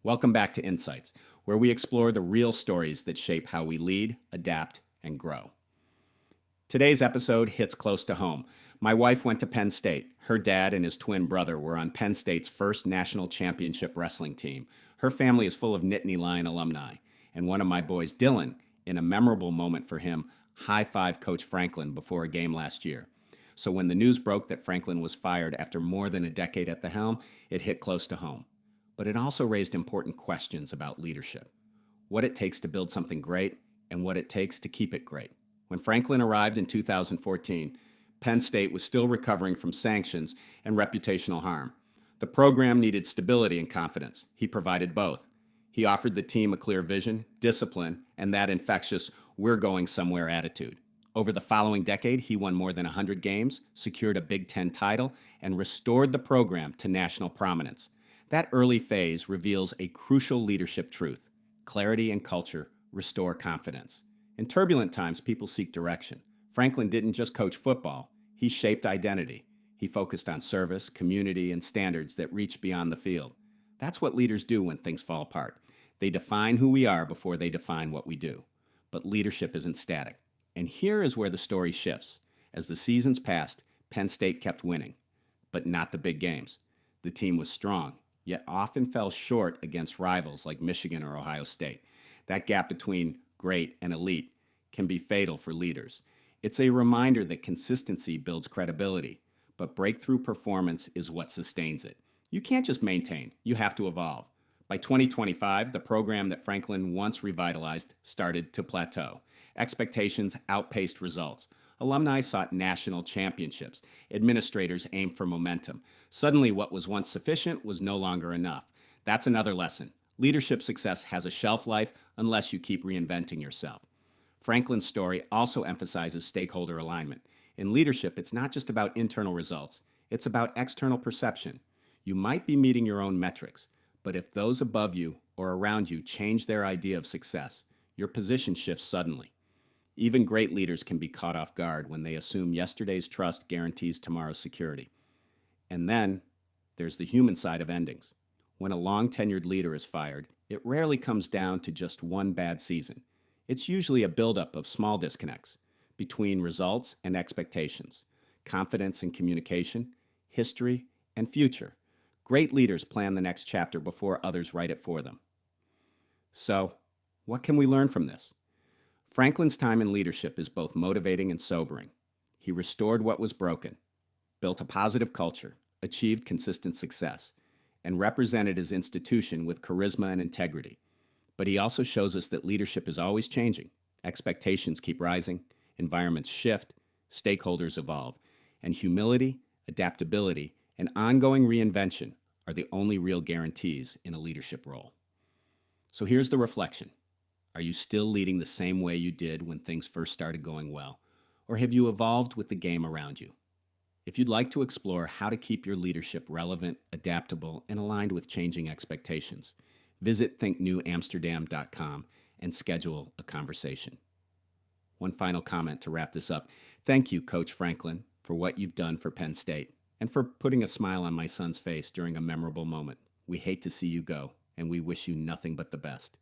Welcome back to Insights, where we explore the real stories that shape how we lead, adapt, and grow. Today's episode hits close to home. My wife went to Penn State. Her dad and his twin brother were on Penn State's first national championship wrestling team. Her family is full of Nittany Lion alumni. And one of my boys, Dylan, in a memorable moment for him, high-fived Coach Franklin before a game last year. So when the news broke that Franklin was fired after more than a decade at the helm, it hit close to home. But it also raised important questions about leadership. What it takes to build something great and what it takes to keep it great. When Franklin arrived in 2014, Penn State was still recovering from sanctions and reputational harm. The program needed stability and confidence. He provided both. He offered the team a clear vision, discipline, and that infectious, we're going somewhere attitude. Over the following decade, he won more than 100 games, secured a Big Ten title, and restored the program to national prominence. That early phase reveals a crucial leadership truth. Clarity and culture restore confidence. In turbulent times, people seek direction. Franklin didn't just coach football. He shaped identity. He focused on service, community, and standards that reach beyond the field. That's what leaders do when things fall apart. They define who we are before they define what we do. But leadership isn't static. And here is where the story shifts. As the seasons passed, Penn State kept winning, but not the big games. The team was strong, yet often fell short against rivals like Michigan or Ohio State. That gap between great and elite can be fatal for leaders. It's a reminder that consistency builds credibility, but breakthrough performance is what sustains it. You can't just maintain, you have to evolve. By 2025, the program that Franklin once revitalized started to plateau. Expectations outpaced results. Alumni sought national championships. Administrators aimed for momentum. Suddenly, what was once sufficient was no longer enough. That's another lesson. Leadership success has a shelf life unless you keep reinventing yourself. Franklin's story also emphasizes stakeholder alignment. In leadership, it's not just about internal results. It's about external perception. You might be meeting your own metrics, but if those above you or around you change their idea of success, your position shifts suddenly. Even great leaders can be caught off guard when they assume yesterday's trust guarantees tomorrow's security. And then there's the human side of endings. When a long-tenured leader is fired, it rarely comes down to just one bad season. It's usually a buildup of small disconnects between results and expectations, confidence and communication, history and future. Great leaders plan the next chapter before others write it for them. So, what can we learn from this? Franklin's time in leadership is both motivating and sobering. He restored what was broken, built a positive culture, achieved consistent success, and represented his institution with charisma and integrity. But he also shows us that leadership is always changing. Expectations keep rising, environments shift, stakeholders evolve, and humility, adaptability, and ongoing reinvention are the only real guarantees in a leadership role. So here's the reflection. Are you still leading the same way you did when things first started going well? Or have you evolved with the game around you? If you'd like to explore how to keep your leadership relevant, adaptable, and aligned with changing expectations, visit thinknewamsterdam.com and schedule a conversation. One final comment to wrap this up. Thank you, Coach Franklin, for what you've done for Penn State and for putting a smile on my son's face during a memorable moment. We hate to see you go, and we wish you nothing but the best.